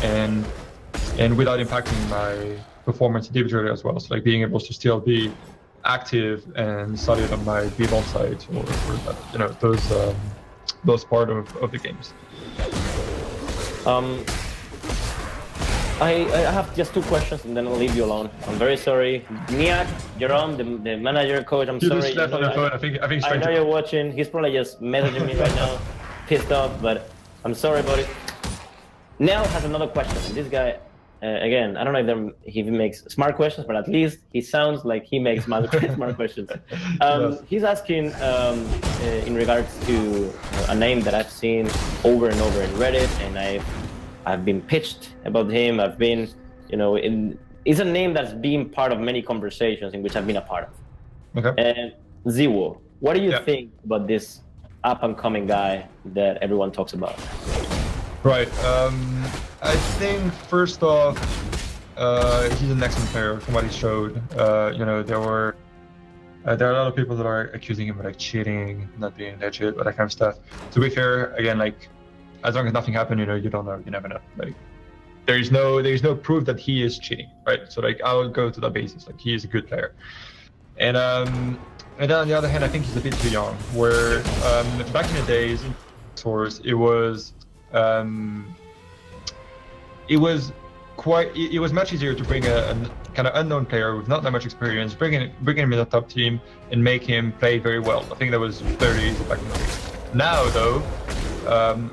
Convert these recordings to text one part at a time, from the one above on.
and without impacting my performance individually as well. So like being able to still be active and study on my B-bomb site or you know, those part of the games. I have just 2 questions and then I'll leave you alone. I'm very sorry. Niak, Jerome, the manager, coach, I'm sorry. Just left on the phone. I think I know you're watching. He's probably just messaging me right now, pissed off, but I'm sorry about it. Nell has another question. And this guy, again, I don't know if he makes smart questions, but at least he sounds like he makes smart questions. Yes. He's asking in regards to a name that I've seen over and over in Reddit, and I've been pitched about him. I've been, you know, it's a name that's been part of many conversations in which I've been a part of. Okay. And Ziwo, what do you think about this up-and-coming guy that everyone talks about? Right. I think first off, he's an excellent player from what he showed. You know, there are a lot of people that are accusing him of like cheating, not being legit, all that kind of stuff. To be fair, again, like as long as nothing happened, you know, you don't know, you never know. Like there is no proof that he is cheating, right? So like I will go to that basis. Like he is a good player, and then on the other hand, I think he's a bit too young. Where back in the days, in Source, it was much easier to bring a kind of unknown player with not that much experience, bring him in the top team and make him play very well. I think that was very easy back in the days. Now though,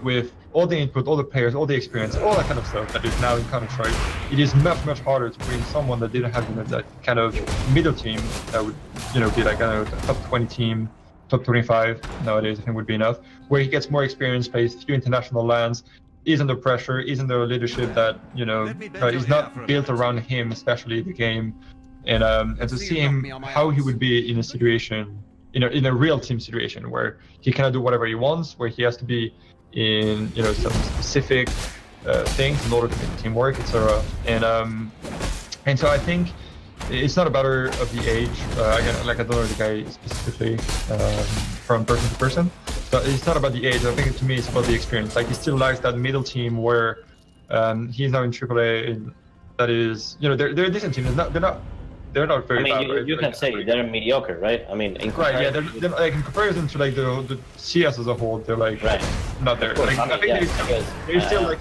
with all the input, all the players, all the experience, all that kind of stuff that is now in Counter-Strike, it is much harder to bring someone that didn't have, you know, that kind of middle team that would, you know, be like, I don't know, top 20 team, top 25 nowadays, I think would be enough, where he gets more experience, plays few international lands, is under pressure, is under leadership that, you know, is not built around him, especially the game, and to see him, how he would be in a situation, in a real team situation where he cannot do whatever he wants, where he has to be in, you know, some specific things in order to make the team work, etc. And so I think it's not a matter of the age. Again, like I don't know the guy specifically from person to person, but it's not about the age. I think to me it's about the experience. Like he still lacks that middle team where he's now in AAA. And that is, you know, they're a decent team. They're not very bad. You can say they're mediocre, right? I mean, they're like in comparison to like the CS as a whole, they're like not there. Like, I think they're still like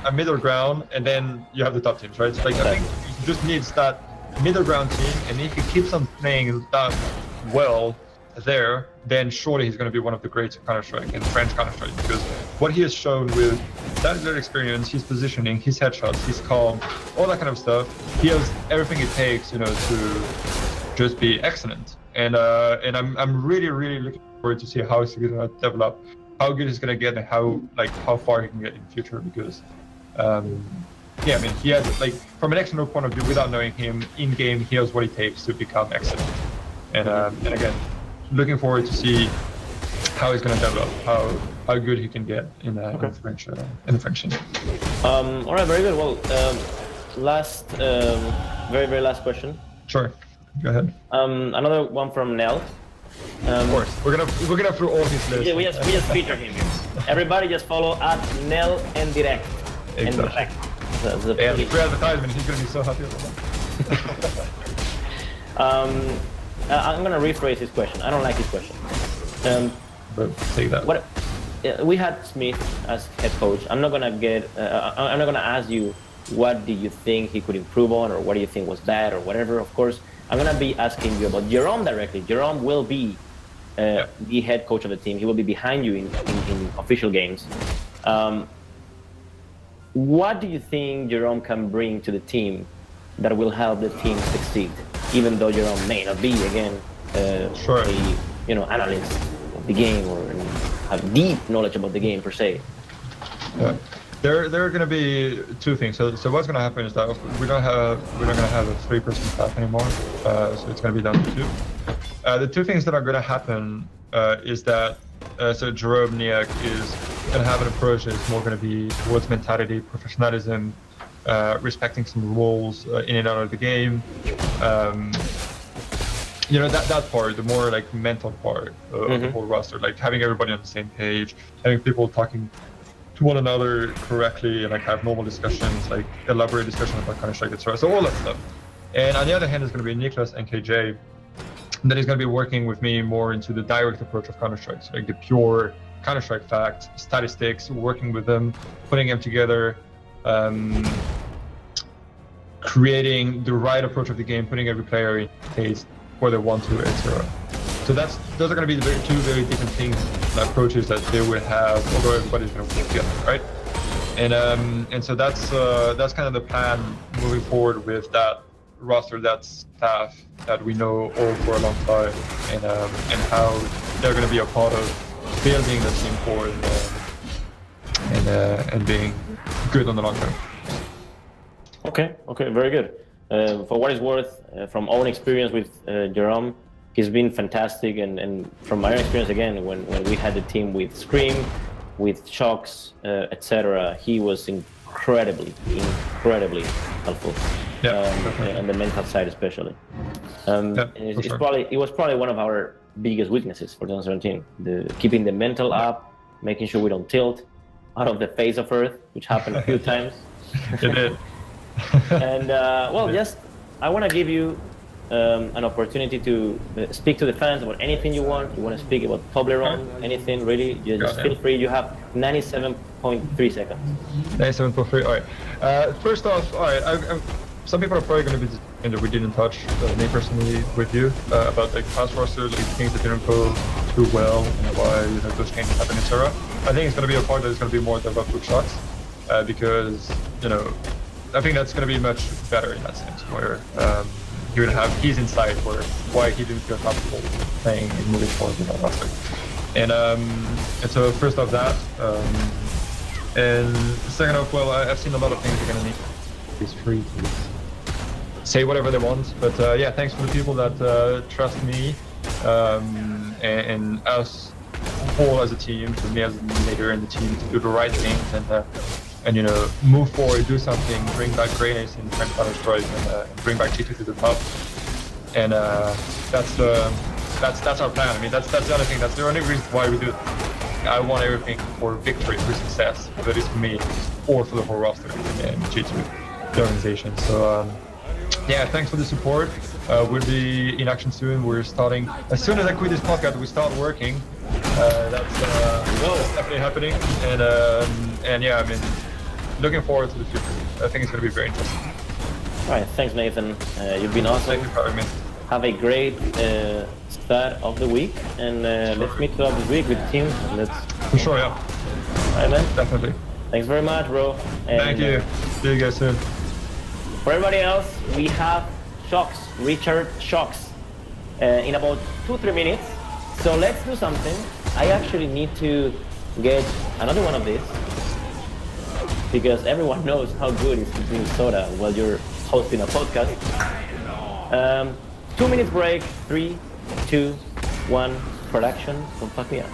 a middle ground, and then you have the top teams, right? So like I think he just needs that middle ground team, and if he keeps on playing that well there, then surely he's going to be one of the greats of Counter-Strike and French Counter-Strike, because what he has shown with that experience, his positioning, his headshots, his calm, all that kind of stuff, he has everything it takes, you know, to just be excellent. And I'm really looking forward to see how he's going to develop, how good he's going to get, and how far he can get in the future, because I mean, he has, like, from an external point of view, without knowing him in game, he has what it takes to become excellent. And again, looking forward to see how he's going to develop, how good he can get in the French scene. All right, very good. Well, last, very last question. Sure, go ahead. Another one from Nell. Of course, we're gonna through all his lists. Yeah, we just feature him here. Everybody just follow at Nell and Direct. Exactly. And free advertisement. He's gonna be so happy about that. I'm gonna rephrase his question. I don't like his question. But take that. We had Smith as head coach. I'm not gonna ask you what do you think he could improve on, or what do you think was bad, or whatever. Of course, I'm gonna be asking you about Jerome directly. Jerome will be the head coach of the team. He will be behind you in official games. What do you think Jerome can bring to the team that will help the team succeed? Even though Jerome may not be, again, a analyst of the game or have deep knowledge about the game per se. Yeah. There are going to be two things. So what's going to happen is that we're not going to have a 3-person staff anymore. So it's going to be down to 2. The two things that are going to happen is that so Jerome Niak is going to have an approach that's more going to be towards mentality, professionalism, respecting some rules in and out of the game. You know, that part, the more like mental part of the whole roster, like having everybody on the same page, having people talking to one another correctly and like have normal discussions, like elaborate discussions about Counter-Strike, etc. So all that stuff. And on the other hand, there's going to be Niklas and KJ that is going to be working with me more into the direct approach of Counter-Strike, so like the pure Counter-Strike facts, statistics, working with them, putting them together, creating the right approach of the game, putting every player in taste where they want to, etc. So those are going to be the two very different things, approaches that they will have, although everybody's going to work together, right? And so that's kind of the plan moving forward with that roster, that staff that we know all for a long time, and how they're going to be a part of building the team forward and being good on the long term. Okay, very good. For what it's worth, from own experience with Jerome, he's been fantastic, and from my own experience again, when we had the team with Scream, with Shocks, etc., he was incredibly helpful. On the mental side especially. It was probably one of our biggest weaknesses for 2017, keeping the mental up, making sure we don't tilt out of the face of Earth, which happened a few times. It did. And I want to give you an opportunity to speak to the fans about anything you want. You want to speak about Toblerone, anything really, just feel free. You have 97.3 seconds. 97.3, all right. First off, all right, some people are probably going to be disappointed that we didn't touch, me personally, with you about like past rosters, like things that didn't go too well, and why those changes happen, etc. I think it's going to be a part that is going to be more the rough shots, because I think that's going to be much better in that sense, where he would have his insight for why he didn't feel comfortable playing and moving forward with that roster. And so first off that, and second off, well, I've seen a lot of things are going to need these free to say whatever they want, but thanks for the people that trust me and us all as a team, to me as a leader in the team, to do the right things and move forward, do something, bring back greatness in Counter-Strike, and bring back G2 to the top. And that's our plan. I mean, that's the other thing. That's the only reason why we do it. I want everything for victory, for success, whether it's for me or for the whole roster and G2, the organization. So thanks for the support. We'll be in action soon. We're starting as soon as I quit this podcast. We start working. That's definitely happening. And I mean, looking forward to the future. I think it's going to be very interesting. All right, thanks, Nathan. You've been awesome. Thank you for having me. Have a great start of the week, and let's meet throughout this week with the team. For sure, yeah. All right, man. Definitely. Thanks very much, bro. And, thank you. See you guys soon. For everybody else, we have Richard Shocks, in about 2-3 minutes. So let's do something. I actually need to get another one of these, because everyone knows how good is drinking soda while you're hosting a podcast. 2 minutes break, 3, 2, 1, production, don't fuck me up.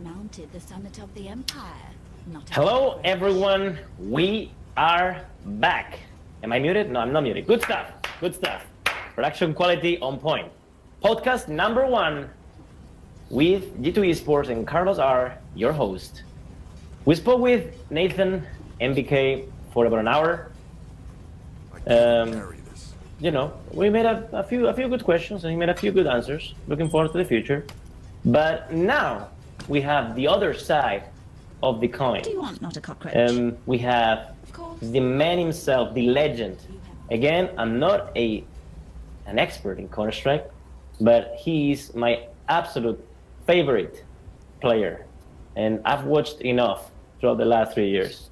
mounted the summit of the empire. Not a Hello, bad everyone. We are back. Am I muted? No, I'm not muted. Good stuff. Good stuff. Production quality on point. Podcast number 1 with G2 Esports and Carlos R, your host. We spoke with Nathan MBK for about an hour. You know, we made a few good questions and he made a few good answers. Looking forward to the future. But now we have the other side of the coin. Do you want not a cockroach? We have the man himself, the legend. Again, I'm not an expert in Counter-Strike, but he's my absolute favorite player, and I've watched enough throughout the last 3 years.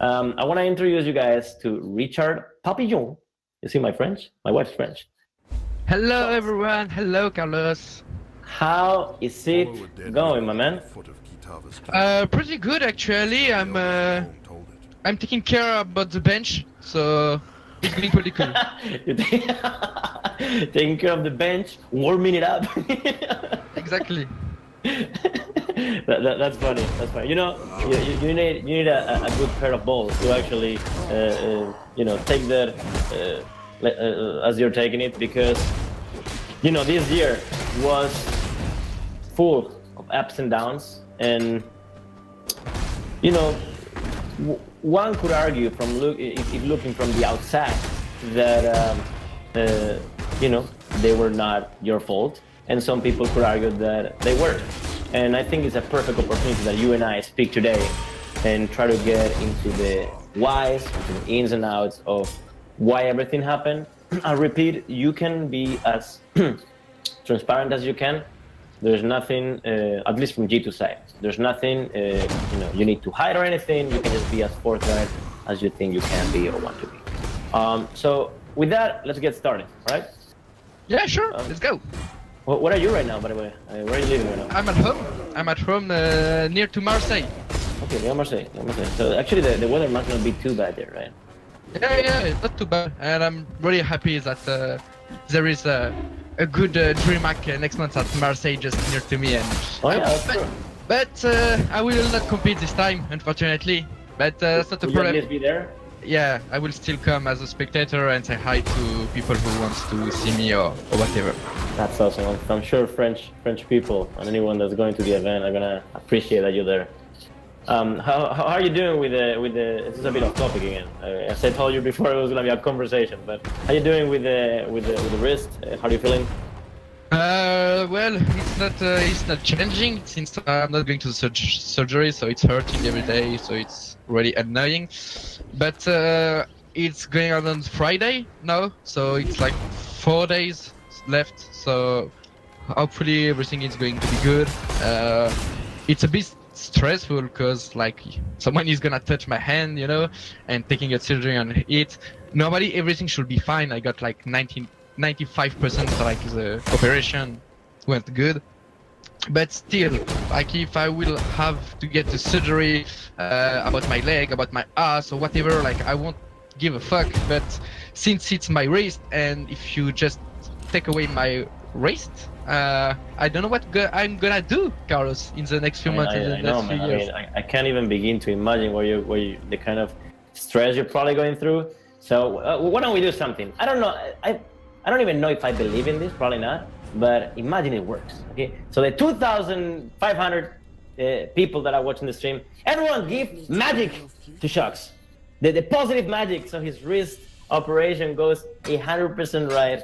I want to introduce you guys to Richard Papillon. You see my French? My wife's French. Hello everyone, hello Carlos. How is it going, my man? Pretty good actually. I'm taking care about the bench, so it's going pretty cool. Taking care of the bench, warming it up. Exactly. That's funny. That's funny. You know, you need a good pair of balls to actually, take that as you're taking it, because you know this year was full of ups and downs, and you know, one could argue if looking from the outside that they were not your fault, and some people could argue that they were. And I think it's a perfect opportunity that you and I speak today and try to get into the whys, into the ins and outs of why everything happened. I repeat, you can be as transparent as you can. There's nothing, at least from G2 side, there's nothing you need to hide or anything. You can just be as forthright as you think you can be or want to be. So with that, let's get started, all right? Yeah, sure, let's go. What are you right now, by the way? Where are you living right now? I'm at home. I'm at home near to Marseille. Okay, near Marseille. So actually the weather must not be too bad there, right? Yeah, it's not too bad. And I'm really happy that there is a good DreamHack next month at Marseille, just near to me. And oh yeah, that's true. But I will not compete this time, unfortunately. But that's not a Will problem. you at least be there? Yeah, I will still come as a spectator and say hi to people who wants to see me or whatever. That's awesome. I'm sure French people and anyone that's going to the event are gonna appreciate that you're there. How are you doing with the? This is a bit off topic again. As I told you before, it was gonna be a conversation. But how are you doing with the wrist? How are you feeling? Well, it's not changing since I'm not going to the surgery, so it's hurting every day, so it's really annoying. But it's going on Friday now, so it's like 4 days left. So hopefully everything is going to be good. It's a bit stressful because like someone is gonna touch my hand, you know, and taking a surgery on it. Normally everything should be fine. I got like 95% like the operation went good, but still, like if I will have to get the surgery about my leg, about my ass or whatever, like I won't give a fuck. But since it's my wrist, and if you just take away my wrist, I don't know what I'm gonna do, Carlos, in the next few months, in the next few years. I can't even begin to imagine the kind of stress you're probably going through. So why don't we do something? I don't know. I don't even know if I believe in this, probably not, but imagine it works, okay? So the 2,500 people that are watching the stream, everyone give magic to Shocks. The positive magic, so his wrist operation goes 100% right,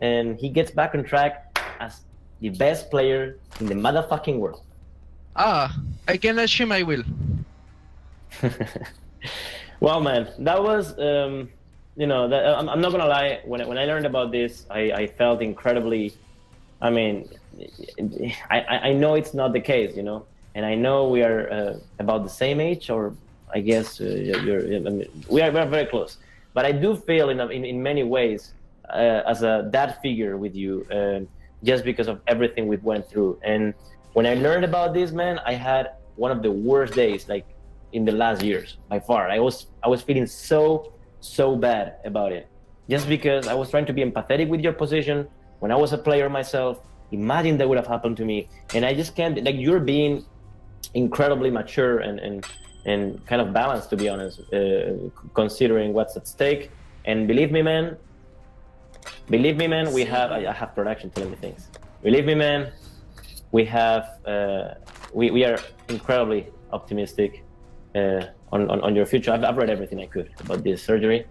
and he gets back on track as the best player in the motherfucking world. I can assume I will. Well, man, that was... I'm not gonna lie. When I learned about this, I felt incredibly. I mean, I know it's not the case, you know, and I know we are about the same age, or I guess we are very close. But I do feel in many ways as a dad figure with you, just because of everything we went through. And when I learned about this, man, I had one of the worst days, like in the last years by far. I was feeling so bad about it, just because I was trying to be empathetic with your position when I was a player myself. Imagine that would have happened to me, and I just can't. Like, you're being incredibly mature and kind of balanced, to be honest, considering what's at stake. And believe me, man, I have production telling me things. Believe me, man, we are incredibly optimistic on your future. I've read everything I could about this surgery,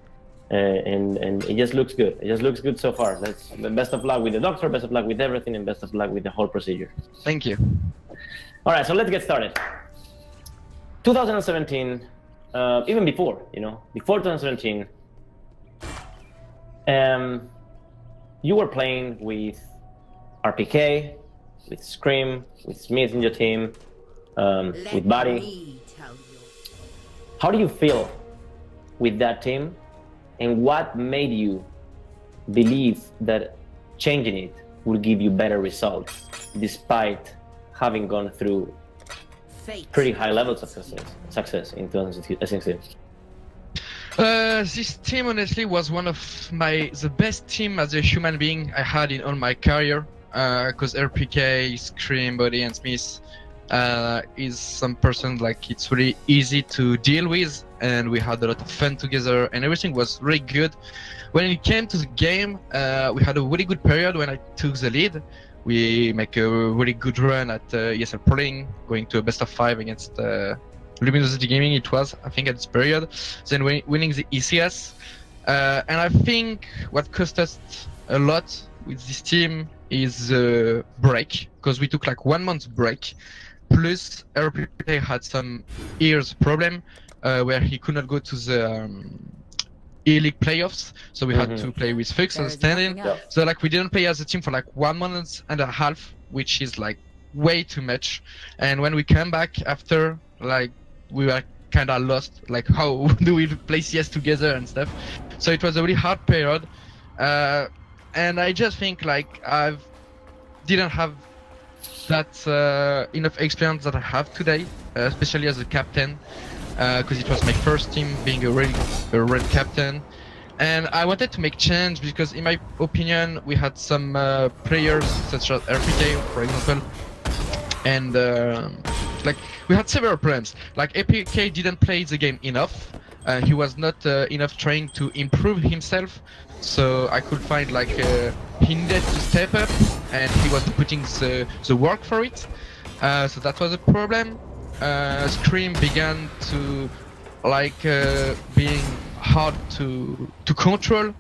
and it just looks good. It just looks good so far. Best of luck with the doctor, best of luck with everything, and best of luck with the whole procedure. Thank you. All right, so let's get started. 2017, even before, before 2017, you were playing with RPK, with Scream, with Smith in your team, with Buddy. How do you feel with that team, and what made you believe that changing it would give you better results, despite having gone through pretty high levels of success in 2016? This team honestly was one of the best team as a human being I had in all my career, because RPK, Scream, Buddy, and Smith is some person like it's really easy to deal with, and we had a lot of fun together, and everything was really good. When it came to the game, we had a really good period when I took the lead. We make a really good run at ESL Proling, going to a best of 5 against Luminosity Gaming. It was, I think, at this period. Then winning the ECS, and I think what cost us a lot with this team is the break, because we took like 1 month break. Plus, RPK had some ears problem where he could not go to the E-League playoffs, so we had to play with Fux as stand-in. So like we didn't play as a team for like 1 month and a half, which is like way too much. And when we came back after, like we were kind of lost, like how do we play CS together and stuff. So it was a really hard period, and I just think like I didn't have that enough experience that I have today, especially as a captain, because it was my first team being a red captain, and I wanted to make change because in my opinion we had some players such as RPK, for example, and like we had several problems. Like RPK didn't play the game enough, he was not enough trying to improve himself, so I could find like he needed to step up and he was putting the work for it, so that was a problem. Scream began to like being hard to control,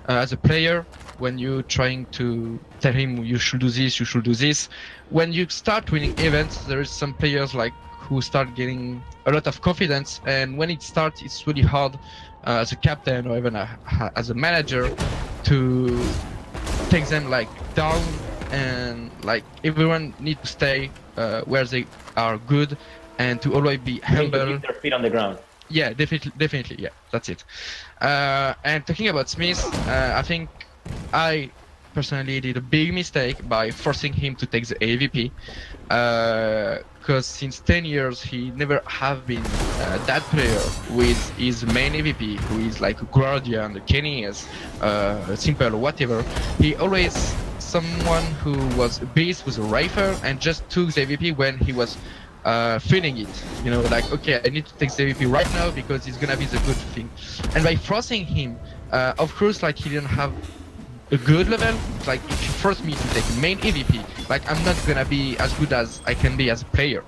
as a player, when you're trying to tell him you should do this, you should do this. When you start winning events, there is some players like who start getting a lot of confidence, and when it starts, it's really hard as a captain or even as a manager to take them like down, and like everyone need to stay where they are good and to always be humble. Keep their feet on the ground. Yeah, definitely, yeah, that's it. And talking about Smith, I think I personally did a big mistake by forcing him to take the AVP, because since 10 years he never have been that player with his main AVP, who is like a Guardian, a Kenny, as simple or whatever. He always someone who was a beast with a rifle and just took the AVP when he was feeling it, like, okay, I need to take the AVP right now because it's gonna be the good thing. And by forcing him, of course, like he didn't have a good level. Like if you force me to take main AVP, like I'm not gonna be as good as I can be as a player.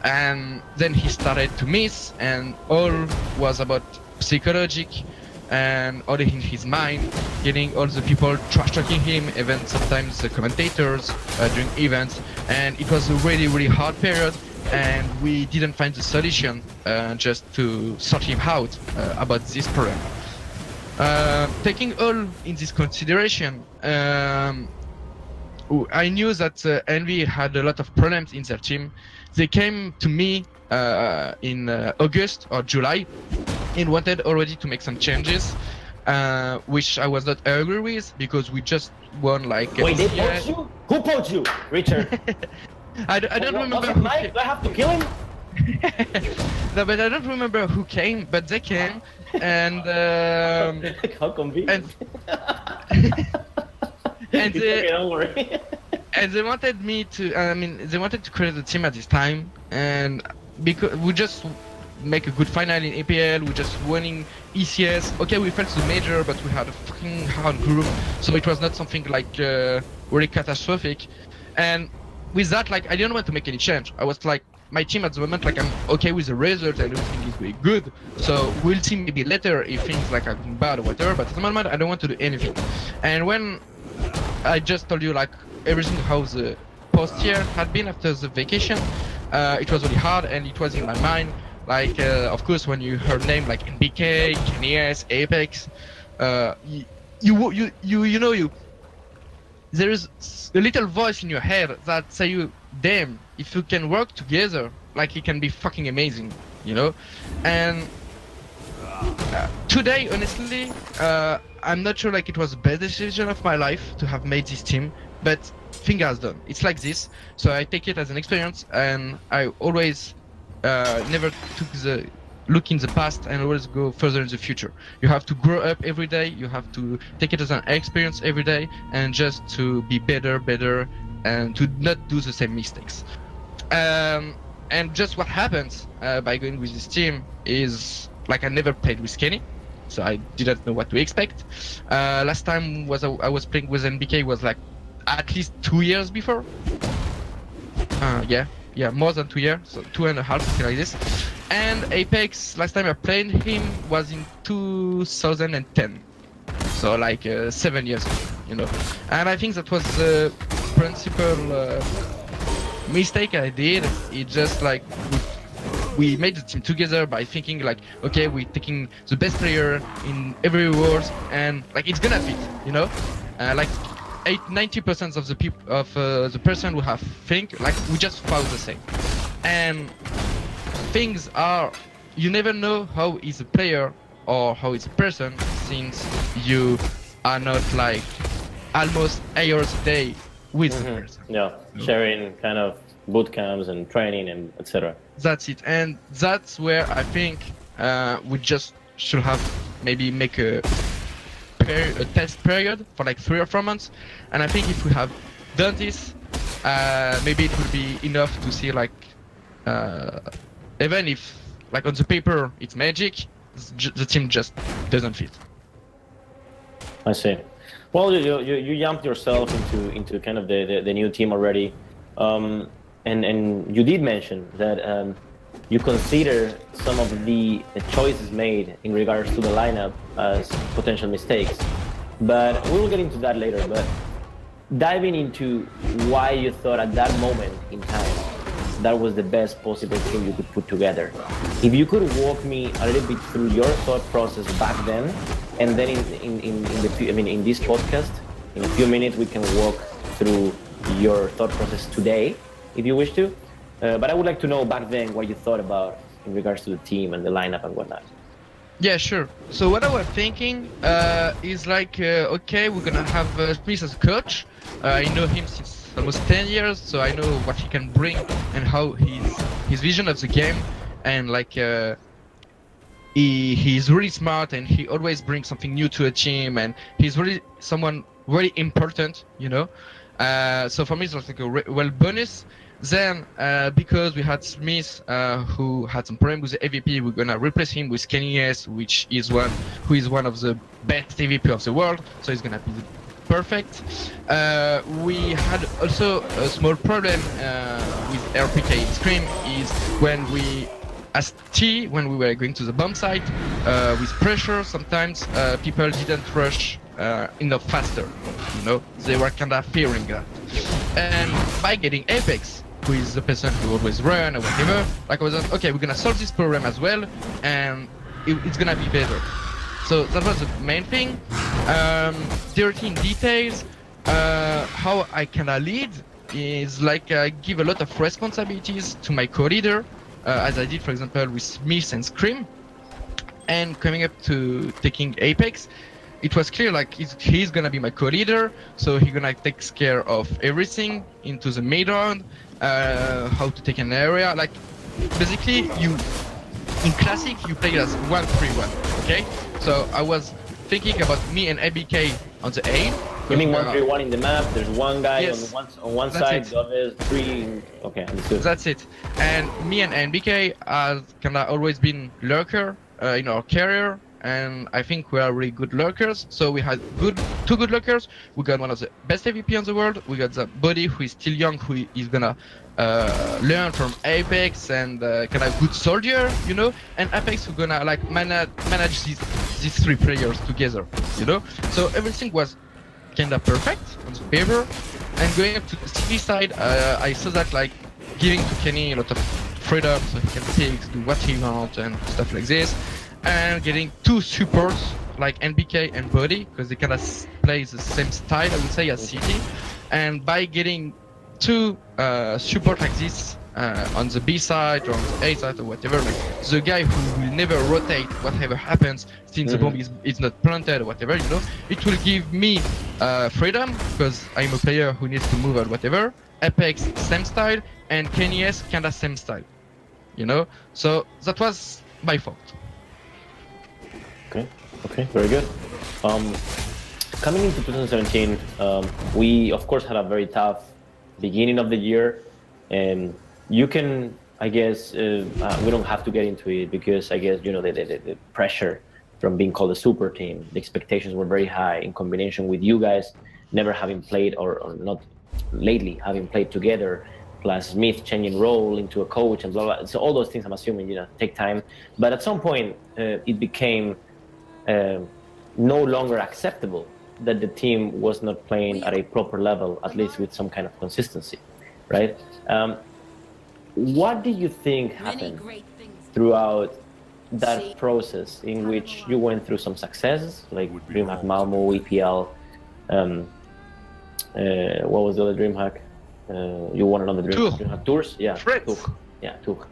And then he started to miss, and all was about psychologic and all in his mind, getting all the people trash talking him, even sometimes the commentators during events, and it was a really hard period, and we didn't find the solution just to sort him out about this problem. Taking all in this consideration, I knew that Envy had a lot of problems in their team. They came to me in August or July and wanted already to make some changes, which I was not agree with because we just won like. Wait, they poached you? Who poached you, Richard? I don't remember. Do I have to kill him? No, but I don't remember who came, but they came, and how convenient. And okay, don't worry. And they wanted me to, they wanted to create a team at this time and because we just make a good final in APL, we just winning ECS. Okay, we fell to the major, but we had a fucking hard group, so it was not something like really catastrophic. And with that, like, I didn't want to make any change. I was like, my team at the moment, like, I'm okay with the result and everything is going good. So we'll see maybe later if things like are going bad or whatever. But at the moment, I don't want to do anything. And when I just told you like everything how the post year had been after the vacation, it was really hard and it was in my mind. Like, of course, when you heard name like NBK, KNES, Apex, there is a little voice in your head that say you, damn, if you can work together, like it can be fucking amazing, you know? And today, honestly, I'm not sure like it was the best decision of my life to have made this team, but thing has done. It's like this, so I take it as an experience, and I always never took the look in the past and always go further in the future. You have to grow up every day, you have to take it as an experience every day, and just to be better, and to not do the same mistakes. And just what happens by going with this team is, like, I never played with Kenny, so I didn't know what to expect. Last time I was playing with NBK was like at least 2 years before. Yeah, more than 2 years, so 2.5, something like this. And Apex, last time I played him was in 2010, so like 7 years ago, you know. And I think that was the principal mistake I did. It just like we made the team together by thinking like, okay, we're taking the best player in every world, and like it's gonna fit, you know. Like 90% of the people of the person who have think like we just found the same. And things are, you never know how is a player or how is a person, since you are not like almost 8 hours a day with the person. Yeah, sharing kind of boot camps and training and etc. That's it, and that's where I think we just should have maybe make a test period for like 3 or 4 months. And I think if we have done this, maybe it would be enough to see like even if like on the paper it's magic, the team just doesn't fit. I see. Well, you jumped yourself into kind of the new team already, and you did mention that you consider some of the choices made in regards to the lineup as potential mistakes, but we will get into that later. But diving into why you thought at that moment in time that was the best possible team you could put together. If you could walk me a little bit through your thought process back then, and then in this podcast, in a few minutes we can walk through your thought process today, if you wish to. But I would like to know back then what you thought about in regards to the team and the lineup and whatnot. Yeah, sure. So what I was thinking is like, okay, we're gonna have Smith as a coach. I know him since almost 10 years, so I know what he can bring and how his vision of the game, and like he's really smart and he always brings something new to a team, and he's really someone really important, you know. So for me it's like a bonus. Then because we had Smith who had some problem with the AVP, we're gonna replace him with KNES, which is one of the best AVP of the world, so he's gonna be perfect. We had also a small problem with RPK in Scream, is when we when we were going to the bomb site with pressure, sometimes people didn't rush enough faster, you know, they were kind of fearing that. And by getting Apex, who is the person who always run or whatever, like I was like, okay, we're gonna solve this problem as well, and it's gonna be better. So that was the main thing. Dirty in details, how I kinda lead is like I give a lot of responsibilities to my co-leader, as I did for example with Smith and Scream. And coming up to taking Apex, it was clear like he's gonna be my co-leader, so he's gonna take care of everything into the mid round, how to take an area. Like basically you in classic you play as 1-3-1, okay? So I was thinking about me and ABK on the A, You mean we 1-3-1 in the map? There's one guy Yes, on one that's side, it. the other three. Okay, understood. That's it. And me and NBK has kind of always been lurker in our career, and I think we are really good lurkers. So we had two good lurkers. We got one of the best AVP in the world. We got the body who is still young, who is gonna learn from Apex and kind of good soldier, you know. And Apex who gonna like manage these three players together, you know. So everything was kind of perfect on the paper. And going up to the CV side, I saw that like giving to Kenny a lot of freedom so he can pick, do what he wants and stuff like this. And getting two supports like NBK and Body, because they kind of play the same style, I would say, as CT. And by getting two support like this on the B side or on the A side or whatever, like the guy who will never rotate whatever happens since the bomb is not planted or whatever, you know, it will give me freedom because I'm a player who needs to move or whatever. Apex same style and Kenny S kinda same style, you know. So that was my fault. Okay, very good. Coming into 2017, we of course had a very tough beginning of the year, and you can, I guess, we don't have to get into it because I guess, you know, the pressure from being called a super team, the expectations were very high in combination with you guys never having played or not lately having played together, plus Smith changing role into a coach and blah, blah. So all those things, I'm assuming, you know, take time. But at some point, it became no longer acceptable that the team was not playing at a proper level, at least with some kind of consistency, right? What do you think happened throughout that process in which you went through some successes, like DreamHack Malmo, EPL, what was the other DreamHack? You won another DreamHack Tours? Yeah, Tour. Yeah, Tour.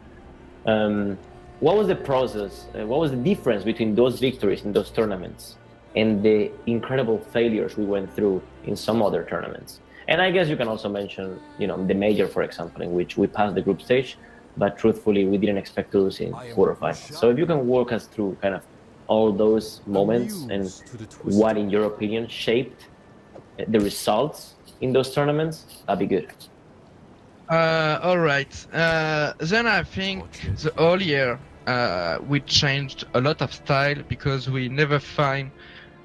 What was the process? What was the difference between those victories in those tournaments and the incredible failures we went through in some other tournaments? And I guess you can also mention, you know, the major, for example, in which we passed the group stage, but truthfully, we didn't expect to lose in 4 or 5. So if you can walk us through kind of all those moments and what, in your opinion, shaped the results in those tournaments, that'd be good. All right. Then I think the whole year we changed a lot of style because we never find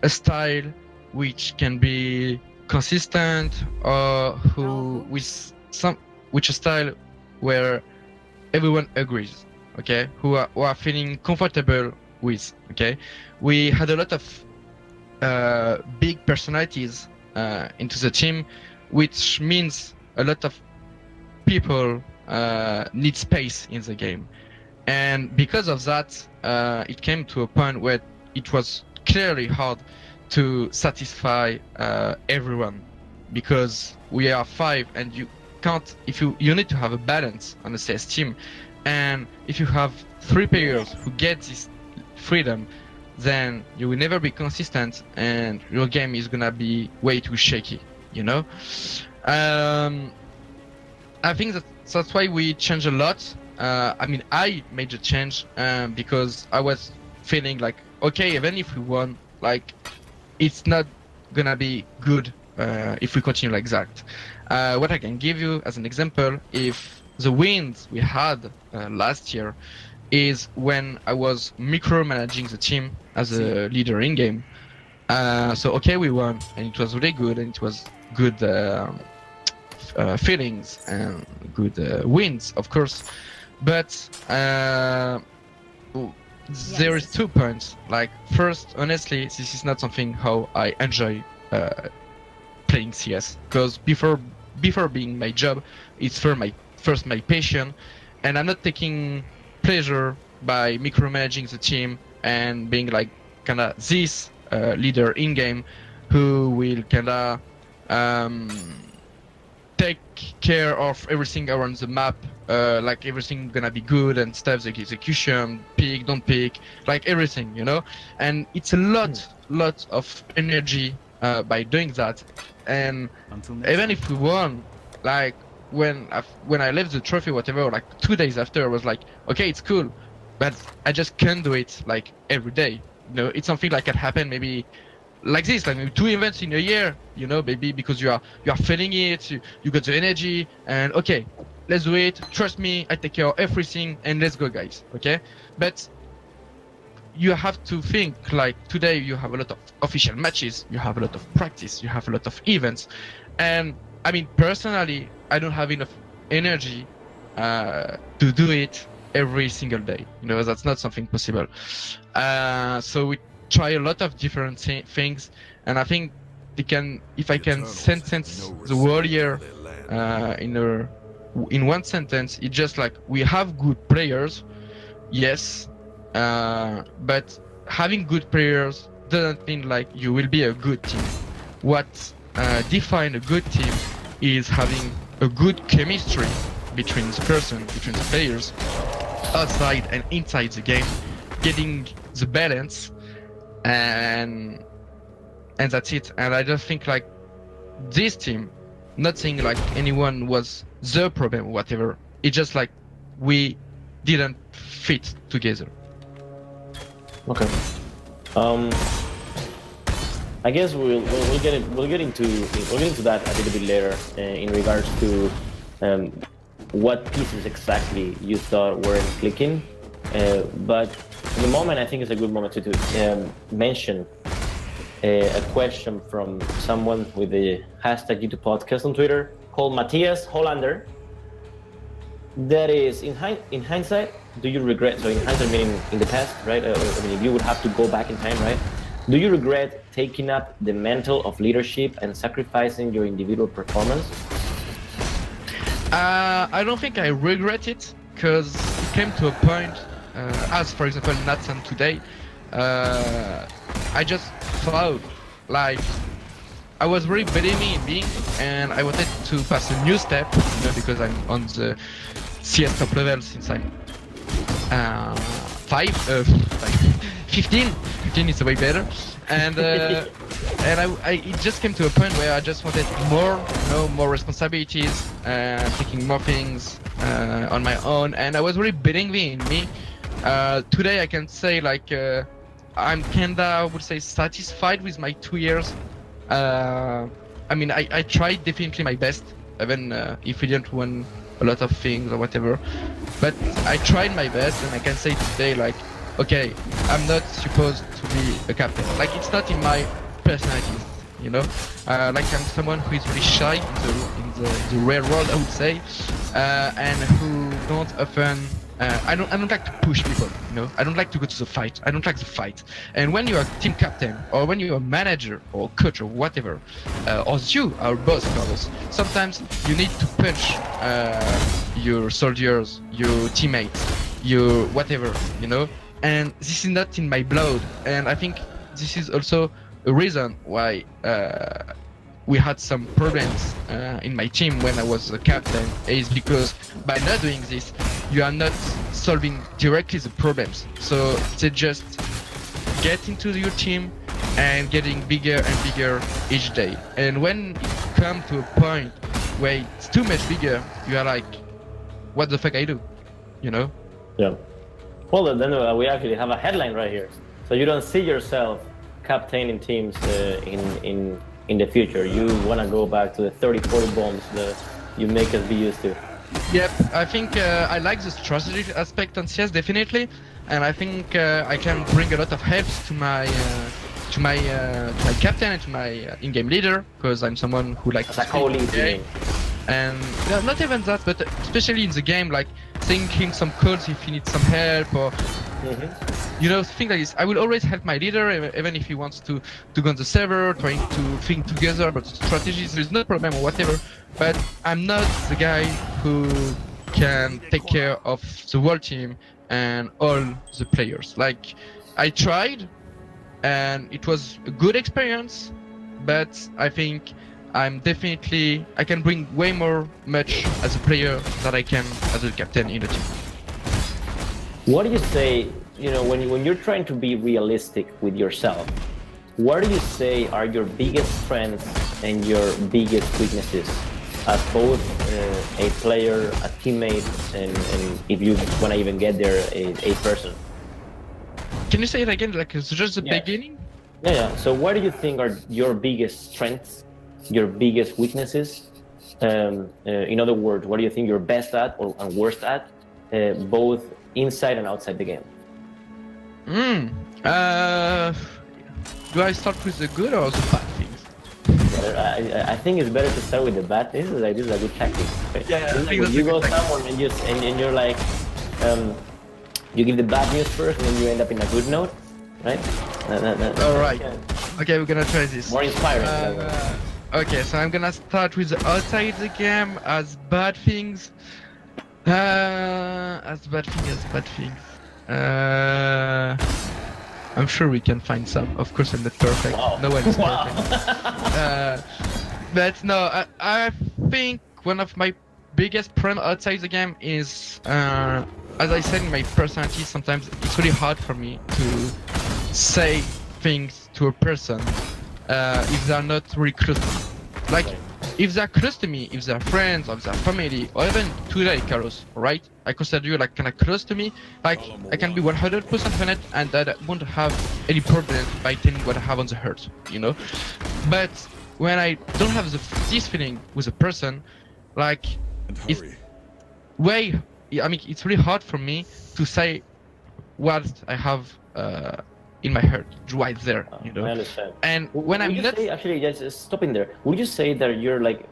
a style which can be consistent or which a style where everyone agrees. Okay, who are feeling comfortable with. Okay, we had a lot of big personalities into the team, which means a lot of people need space in the game, and because of that, it came to a point where it was clearly hard to satisfy everyone, because we are 5 and you can't, if you need to have a balance on a CS team, and if you have 3 players who get this freedom, then you will never be consistent and your game is gonna be way too shaky, you know. I think that's why we changed a lot. I mean, I made a change because I was feeling like, okay, even if we won, like, it's not gonna be good if we continue like that. What I can give you as an example, if the wins we had last year is when I was micromanaging the team as a leader in game. So okay, we won and it was really good and it was good feelings and good wins, of course. But there is 2 points. Like, first, honestly, this is not something how I enjoy playing CS, because before being my job, it's for my passion, and I'm not taking pleasure by micromanaging the team and being like kinda this leader in game who will kinda take care of everything around the map, like everything gonna be good and stuff, like execution, pick, don't pick, like everything, you know. And it's a lot of energy by doing that. And even if we won, like when I left the trophy, whatever, like 2 days after, I was like, okay, it's cool, but I just can't do it like every day. You know, it's something like can happen maybe like this, like maybe 2 events in a year, you know, maybe because you are feeling it, you got the energy, and okay, let's do it. Trust me, I take care of everything, and let's go, guys. Okay, but you have to think like today you have a lot of official matches, you have a lot of practice, you have a lot of events, and I mean personally, I don't have enough energy to do it every single day. You know, that's not something possible. So we try a lot of different things, and I think if I can sentence the warrior in one sentence, it's just like we have good players, yes, but having good players doesn't mean like you will be a good team. What defines a good team is having a good chemistry between the players, outside and inside the game, getting the balance, and that's it. And I just think like this team, not saying like anyone was the problem or whatever, it's just like we didn't fit together. Okay. I guess we'll get into that a little bit later in regards to what pieces exactly you thought weren't clicking. But in the moment, I think it's a good moment to mention a question from someone with the hashtag YouTube podcast on Twitter called Matthias Hollander. That is, in hindsight, do you regret, so in hindsight meaning in the past, right? I mean, if you would have to go back in time, right? Do you regret taking up the mantle of leadership and sacrificing your individual performance? I don't think I regret it, because it came to a point, as for example Nathan today, I just thought like I was really believing in me, and I wanted to pass a new step, you know, because I'm on the CS top level since I'm 15 is way better, and it just came to a point where I just wanted more, you know, more responsibilities, taking more things on my own, and I was really believing in me. Today I can say like I'm kinda, I would say, satisfied with my 2 years. I mean, I tried definitely my best, even if we didn't win a lot of things or whatever, but I tried my best, and I can say today like, okay, I'm not supposed to be a captain. Like, it's not in my personality, you know. Like, I'm someone who is really shy in the real world, I would say, and who don't often. I don't like to push people, you know. I don't like to go to the fight. I don't like the fight. And when you are team captain, or when you are manager or coach or whatever, or you are boss, Carlos, sometimes you need to punch your soldiers, your teammates, your whatever, you know. And this is not in my blood. And I think this is also a reason why we had some problems in my team when I was the captain, is because by not doing this, you are not solving directly the problems. So they just get into your team and getting bigger and bigger each day. And when it comes to a point where it's too much bigger, you are like, what the fuck I do? You know? Yeah. Well, then we actually have a headline right here. So you don't see yourself captaining teams in the future. You want to go back to the 30-40 bombs that you make us be used to. Yep, I think I like the strategic aspect on CS definitely, and I think I can bring a lot of help to my captain and to my in-game leader, because I'm someone who likes to co-lead the game. And not even that, but especially in the game, like saying him some calls if he needs some help, or you know, things like this. I will always help my leader, even if he wants to go on the server, trying to think together about the strategies. There's no problem or whatever. But I'm not the guy who can take care of the whole team and all the players. Like, I tried, and it was a good experience, but I think I can bring way much as a player than I can as a captain in the team. What do you say, you know, when you're trying to be realistic with yourself, what do you say are your biggest strengths and your biggest weaknesses as both a player, a teammate, and if you want to even get there, a person? Can you say it again, like it's just the beginning? Yeah. So what do you think are your biggest strengths, your biggest weaknesses? In other words, what do you think you're best at or and worst at, both inside and outside the game? Do I start with the good or the bad things? I think it's better to start with the bad. This is a good tactic. Right? Yeah, I think When that's you a go good tactic. someone and you're like, you give the bad news first, and then you end up in a good note, right? All right. Okay, we're gonna try this. More inspiring. Okay, so I'm gonna start with the outside the game as bad things. As bad things. I'm sure we can find some. Of course, I'm not perfect. Wow. No one is Wow. perfect. But no, I think one of my biggest problem outside the game is, as I said in my personality, sometimes it's really hard for me to say things to a person if they're not really close to me. Like, if they're close to me, if they're friends, or if they're family, or even today, Carlos, right? I consider you like kind of close to me. Like, I can be 100% honest, and I won't have any problem by telling what I have on the heart, you know? But when I don't have this feeling with a person, like, it's it's really hard for me to say what I have in my heart right there, you know. I understand. And when I'm not actually, just stopping there. Would you say that you're like,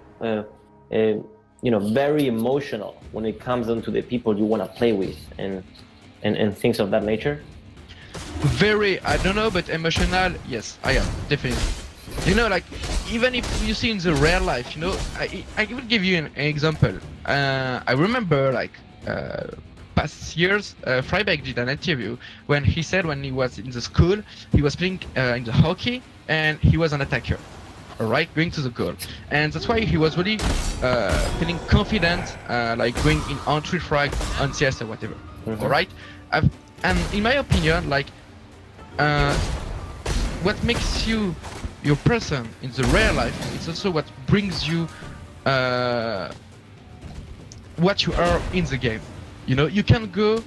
very emotional when it comes down to the people you want to play with and things of that nature? very, I don't know, but emotional, yes, I am definitely. You know, like, even if you see in the real life, you know, I will give you an example. I remember, like, past years, Freiberg did an interview when he said when he was in the school, he was playing in the hockey and he was an attacker, all right, going to the goal. And that's why he was really feeling confident, like going in entry frag on CS or whatever, all right? And in my opinion, like, what makes you your person in the real life, it's also what brings you what you are in the game. You know, you can go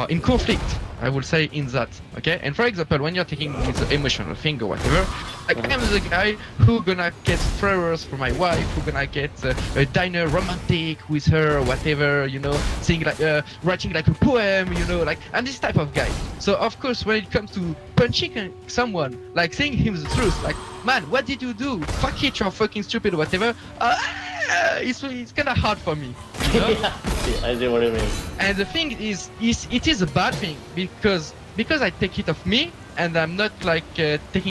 in conflict, I will say, in that, okay? And for example, when you're taking the emotional thing or whatever, like, I'm the guy who gonna get flowers for my wife, who gonna get a diner romantic with her or whatever, you know, saying like, writing like a poem, you know, like, I'm this type of guy. So of course, when it comes to punching someone, like saying him the truth, like, man, what did you do? Fuck it, you're fucking stupid or whatever. It's kind of hard for me, you know? Yeah, I see what you mean. And the thing is it is a bad thing because I take it off me and I'm not like taking